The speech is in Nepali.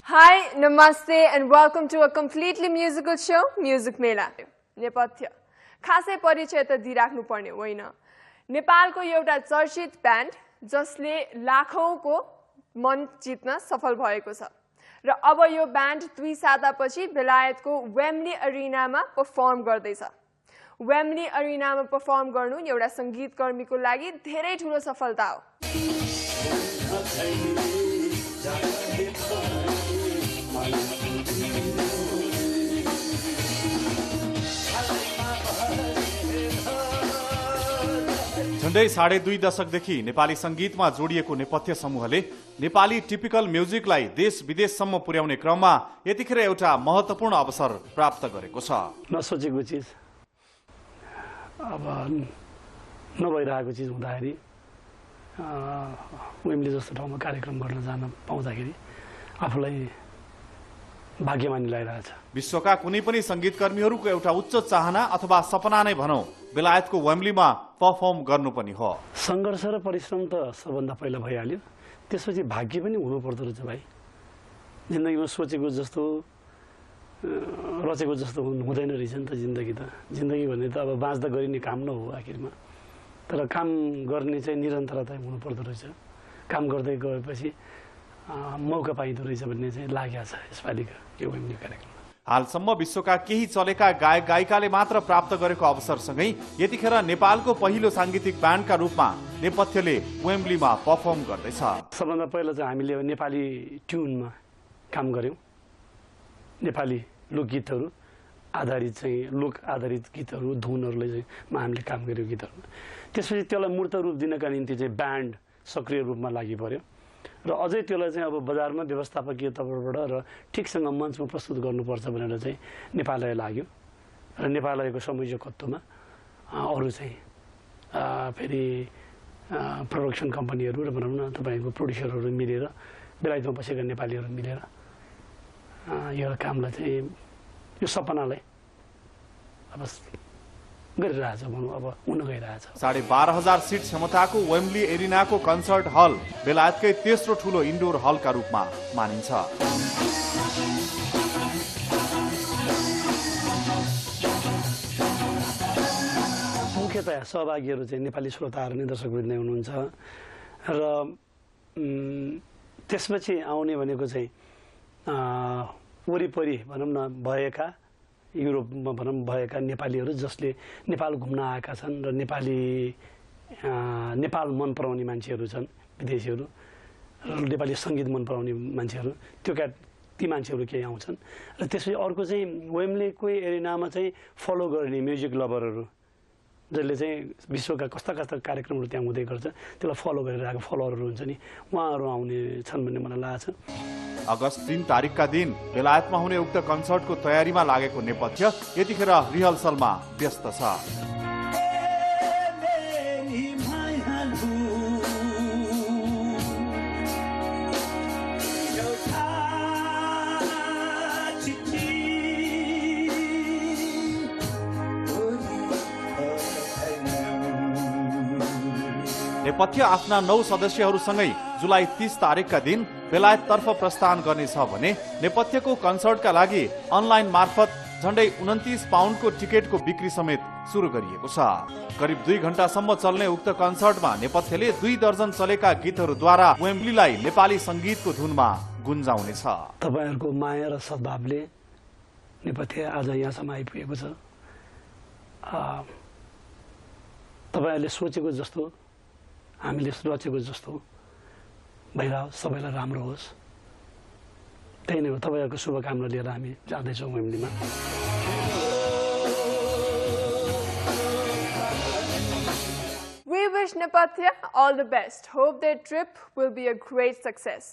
Hi, namaste and welcome to a completely musical show, Music Mela. नेपथ्य खासै परिचय त दिइराख्नु पर्ने होइन। नेपालको एउटा चर्चित ब्यान्ड जसले लाखौंको मन जित्न सफल भएको छ र अब यो ब्यान्ड 2 सातापछि बेलायतको वेम्बली अरिनामा परफर्म गर्दैछ। वेम्बली अरिनामा परफर्म गर्नु एउटा संगीतकर्मीको लागि धेरै ठूलो सफलता हो। झण्डै 2.5 दशकदेखि नेपाली संगीतमा जोडिएको नेपथ्य समूहले नेपाली टिपिकल म्युजिकलाई देश विदेशसम्म पुर्याउने क्रममा यतिखेर एउटा महत्त्वपूर्ण अवसर प्राप्त गरेको छ। नसोचेको चिज अब नभइरहेको चिज हुँदाखेरि वेम्बली जस्तो ठाउँमा कार्यक्रम गर्न जान पाउँदाखेरि आफूलाई भाग्यमानी लागिरहेछ। विश्वका कुनै पनि संगीतकर्मीहरूको एउटा उच्च चाहना अथवा सपना नै भनौं बेलायतको वेम्बलीमा परफर्म गर्नु पनि हो। संघर्ष र परिश्रम त सबभन्दा पहिला भइहाल्यो, त्यसपछि भाग्य पनि हुनु पर्दो रहेछ भाइ। जिन्दगीमा सोचेको जस्तो रचेको जस्तो हुँदैन रहेछ नि त जिन्दगी त। जिन्दगी भन्ने त अब बाँच्दा गरिने काम न हो आखिरमा, तर काम गर्ने चाहिँ निरन्तरता हुनु पर्दो रहेछ। काम गर्दै गएपछि मौका पाइँदो रहेछ भन्ने चाहिँ लागेको छ यसपालिको यो वेम्बली कार्यक्रम। हालसम्म विश्वका केही चलेका गायक गायिकाले मात्र प्राप्त गरेको अवसरसँगै यतिखेर नेपालको पहिलो सांगीतिक ब्यान्डका रूपमा नेपथ्यले वेम्बलीमा परफर्म गर्दैछ। सबभन्दा पहिला चाहिँ हामीले नेपाली ट्युनमा काम गर्यौं। नेपाली लोकगीतहरू आधारित चाहिँ लोक आधारित गीतहरू धुनहरूले चाहिँ हामीले काम गर्यौं गीतहरू। त्यसपछि त्यसलाई मूर्त रूप दिनका निम्ति चाहिँ ब्यान्ड सक्रिय रूपमा लागि पर्यो र अझै त्यसलाई चाहिँ अब बजारमा व्यवस्थापकीय तर्फबाट र ठिकसँग मञ्चमा प्रस्तुत गर्नुपर्छ भनेर चाहिँ नेपाललाई लाग्यो र नेपालको संयोजकत्वमा अरू चाहिँ फेरि प्रोडक्सन कम्पनीहरू र भनौँ न तपाईँको प्रोड्युसरहरू मिलेर बेलायतमा बसेका नेपालीहरू मिलेर यो कामलाई चाहिँ यो सपनालाई अब गरिरहेछ भनौँ, अब हुन गइरहेछ। 12,500 सिट क्षमताको वेम्बली एरिनाको कन्सर्ट हल बेलायतकै तेस्रो ठूलो इन्डोर हलका रूपमा मानिन्छ। मुख्यतया सहभागीहरू चाहिँ नेपाली श्रोताहरू नै दर्शकवृन्द नै हुनुहुन्छ र त्यसपछि आउने भनेको चाहिँ वरिपरि भनौँ न भएका युरोपमा भनौँ भएका नेपालीहरू जसले नेपाल घुम्न आएका छन् र नेपाल मन पराउने मान्छेहरू छन्, विदेशीहरू र नेपाली सङ्गीत मन पराउने मान्छेहरू, ती मान्छेहरू केही आउँछन् र त्यसपछि अर्को चाहिँ वेम्बलीको एरिनामा चाहिँ फलो गर्ने म्युजिक लभरहरू जसले चाहिँ विश्वका कस्ता कस्ता कार्यक्रमहरू त्यहाँ हुँदै गर्छ त्यसलाई फलो गरिरहेको फलोअरहरू हुन्छ नि, उहाँहरू आउने छन् भन्ने मलाई लाग्छ। अगस्त 3 तारिकका दिन बेलायतमा हुने उक्त कन्सर्टको तयारीमा लागेको नेपथ्य यतिखेर रिहर्सलमा व्यस्त छ। नेपथ्य आफ्ना 9 सदस्यहरूसँगै जुलाई 30 तारिकका दिन बेलायततर्फ प्रस्थान गर्नेछ भने नेपथ्यको कन्सर्टका लागि अनलाइन मार्फत झण्डै 29 पाउन्डको टिकटको बिक्री समेत सुरु गरिएको छ। करिब 2 घण्टासम्म चल्ने उक्त कन्सर्टमा नेपथ्यले 2 दर्जन चलेका गीतहरूद्वारा वेम्बलीलाई नेपाली संगीतको धुनमा गुन्जाउनेछ। तपाईहरुको माया र सद्भावले नेपथ्य आज यहाँसम्म आइपुगेको छ। तपाईहरुले सोचेको जस्तो हामीले रचेको जस्तो भइरहोस्, सबैलाई राम्रो होस्, त्यही नै हो। तपाईहरुको शुभकामना लिएर हामी जाँदैछौँ वेम्बलीमा। We wish Nepatya all the best. Hope their trip will be a great success.